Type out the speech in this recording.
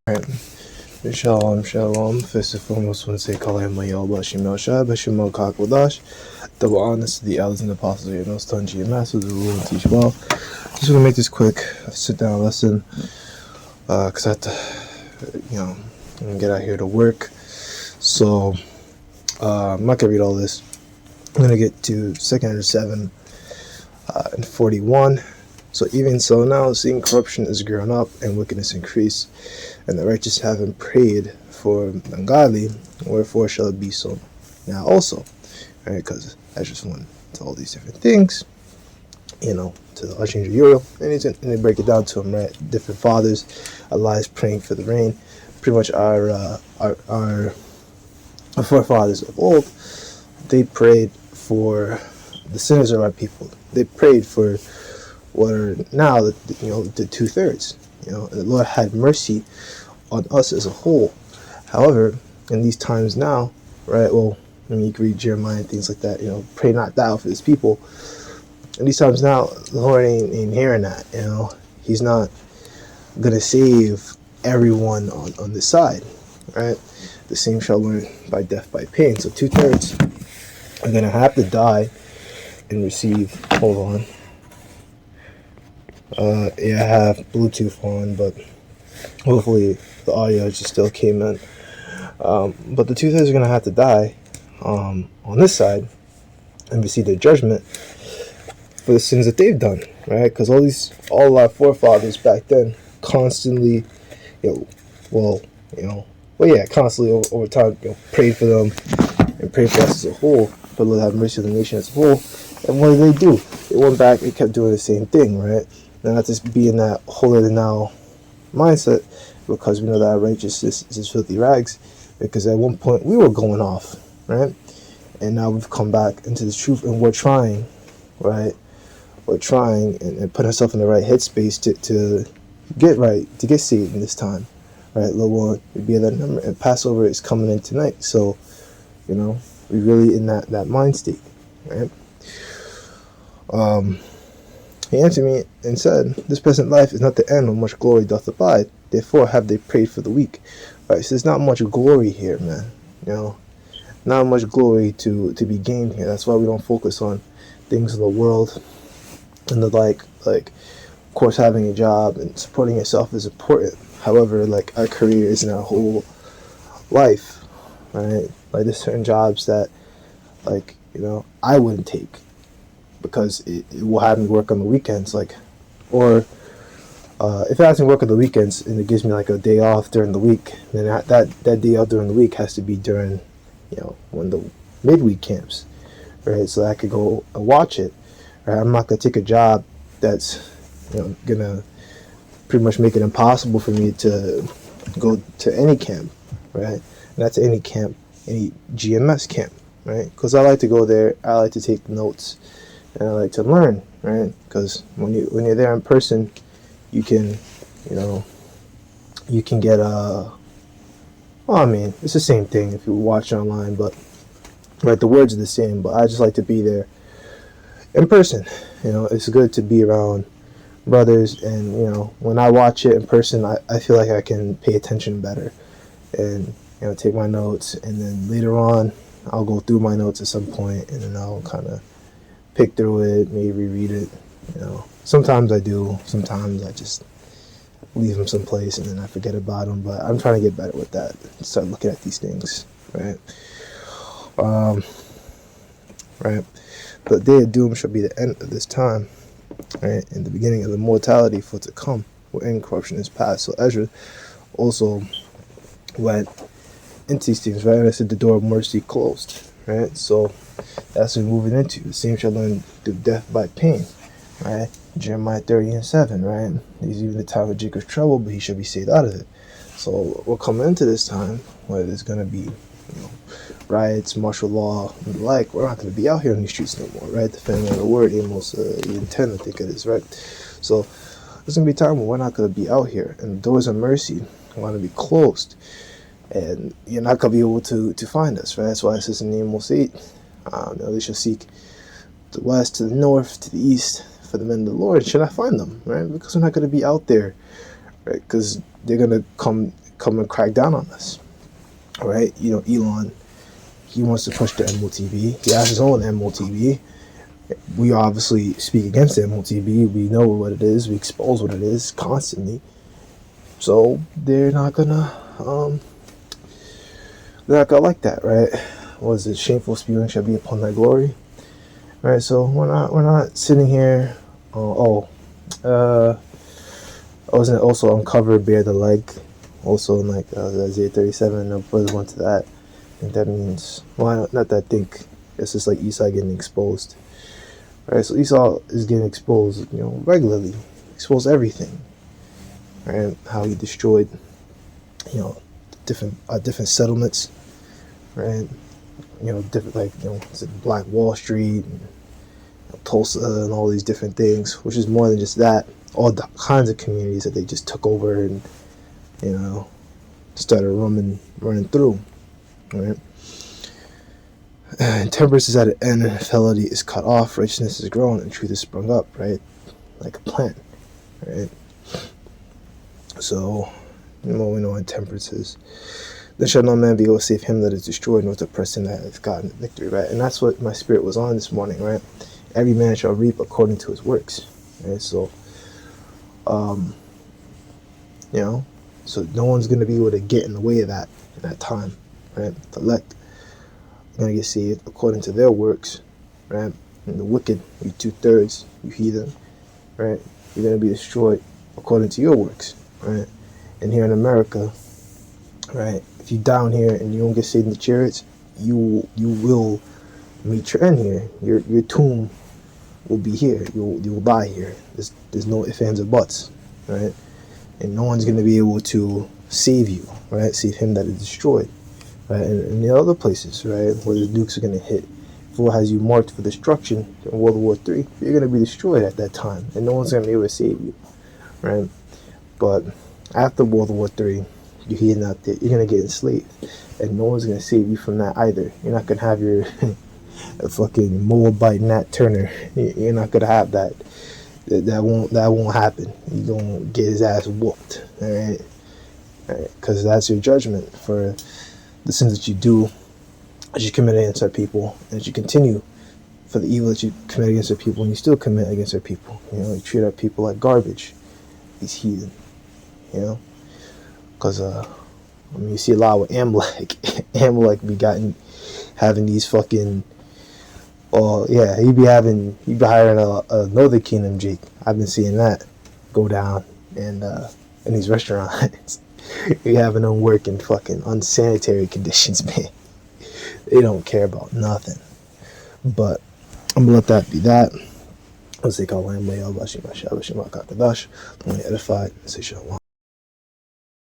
Alright, Shalom, shalom. First and foremost, I want to say Kala Mayel Bashim El Shah, Bashim El Kakwadash. Double honors to the elders and apostles of your most Tunji and masters who rule and teach well. Just want to make this quick, sit down lesson, because I have to, I'm gonna get out here to work. So, I'm not gonna read all this. I'm gonna get to 2 7 and 41. So even so now, seeing corruption is grown up and wickedness increase, and the righteous haven't prayed for the ungodly, wherefore shall it be so now also? Right? Because I just went to all these different things, to the Archangel Uriel, and they break it down to him, right? Different fathers, Elias praying for the rain. Pretty much our forefathers of old, they prayed for the sinners of our people. They prayed for what are now the 2/3. And the Lord had mercy on us as a whole. However, in these times now, right? Well, you can read Jeremiah and things like that. Pray not thou for his people. In these times now, the Lord ain't hearing that. He's not gonna save everyone on this side, right? The same shall learn by death by pain. So 2/3 are gonna have to die and receive. Hold on. I have Bluetooth on, but hopefully the audio just still came in. But the 2/3 are gonna have to die on this side and receive their judgment for the sins that they've done, right? Because all our forefathers back then constantly, constantly over time, prayed for them and prayed for us as a whole. For the Lord have mercy on the nation as a whole. And what did they do? They went back and kept doing the same thing, right? Not just be in that holier than now mindset, because we know that our righteousness is filthy rags. Because at one point we were going off, right? And now we've come back into the truth, and we're trying, right? We're trying and put ourselves in the right headspace to get right, to get saved in this time, right? Lord, we be at that number, and Passover is coming in tonight, so we're really in that mind state, right? He answered me and said, this present life is not the end when much glory doth abide. Therefore have they prayed for the weak. Right, so there's not much glory here, man. Not much glory to be gained here. That's why we don't focus on things in the world and the like. Like, of course, having a job and supporting yourself is important. However, like, our career isn't our whole life, right? Like, there's certain jobs that, I wouldn't take, because it will have me work on the weekends, or if it has me work on the weekends and it gives me like a day off during the week, then that day off during the week has to be during, when the midweek camps, right? So I could go watch it, right? I'm not gonna take a job that's, gonna pretty much make it impossible for me to go to any camp, right? Not to any camp, any GMS camp, right? Because I like to go there, I like to take notes, and I like to learn, right? Because when you're there in person, you can, get it's the same thing if you watch online, but right, the words are the same. But I just like to be there in person. It's good to be around brothers, and when I watch it in person, I feel like I can pay attention better, and take my notes, and then later on, I'll go through my notes at some point, and then I'll kind of pick through it, maybe read it. Sometimes I do. Sometimes I just leave them someplace and then I forget about them. But I'm trying to get better with that. Start looking at these things, right? Right. The day of doom shall be the end of this time, right? And the beginning of the mortality for to come, wherein corruption is past. So Ezra also went into these things, right? And I said the door of mercy closed, right? So that's what we're moving into. The same shall learn through death by pain, right? Jeremiah 30:7, right? These even the time of Jacob's trouble, but he shall be saved out of it. So we're coming into this time where there's going to be, riots, martial law, and the like. We're not going to be out here on these streets no more, right? Depending on the word, Amos 10, I think it is, right? So there's going to be a time when we're not going to be out here, and the doors of mercy are going to be closed, and you're not going to be able to find us, right? That's why it says in Amos 8, they shall seek the west, to the north, to the east, for the men of the Lord, should I find them, right? Because we're not going to be out there, right? Because they're going to come come and crack down on us, right? Elon, he wants to push the MOTB. He has his own MOTB. We obviously speak against the MOTB. We know what it is. We expose what it is constantly. So they're not gonna like that, right? What is it? Shameful spewing shall be upon thy glory. All right, so we're not sitting here. I was also uncovered bare the leg, also in like Isaiah 37. The brothers went to that. I think that means, well, not that I think. It's just like Esau getting exposed. Right, so Esau is getting exposed, regularly. Exposed everything. Right, how he destroyed, different settlements. Right, different Black Wall Street, and, Tulsa, and all these different things. Which is more than just that. All the kinds of communities that they just took over and, started running through. Right. And temperance is at an end, and fidelity is cut off, righteousness is grown, and truth is sprung up, right? Like a plant, right? So, we know what temperance is. Then shall no man be able to save him that is destroyed, nor to oppress him that hath gotten victory, right? And that's what my spirit was on this morning, right? Every man shall reap according to his works, right? So, so no one's going to be able to get in the way of that in that time, right? The elect are going to get saved according to their works, right? And the wicked, you 2/3, you heathen, right? You're going to be destroyed according to your works, right? And here in America, right, if you down here and you don't get saved in the chariots, you will meet your end here. Your tomb will be here. You will die here. There's no ifs, ands, or buts, right? And no one's going to be able to save you, right? Save him that is destroyed, right? And the other places, right, where the nukes are going to hit, if it has you marked for destruction in World War III, you're going to be destroyed at that time, and no one's going to be able to save you, right? But after World War III, you're heading out there, you're going to get enslaved, and no one's going to save you from that either. You're not going to have your fucking Moabite Nat Turner. You're not going to have that. That won't happen. You're going to get his ass whooped, all right? Because that's your judgment for the sins that you do as you commit against our people, and as you continue for the evil that you commit against our people, and you still commit against our people. You treat our people like garbage. These heathen, because you see a lot with Amalek. Amalek be having these fucking. Well, yeah, he be hiring another Kingdom Jake. I've been seeing that go down in these restaurants. He having them work in fucking unsanitary conditions, man. They don't care about nothing. But I'm gonna let that be that. Let's take our lamb, Bashim, Bashim, Kakadash. Let me edify and say shalom.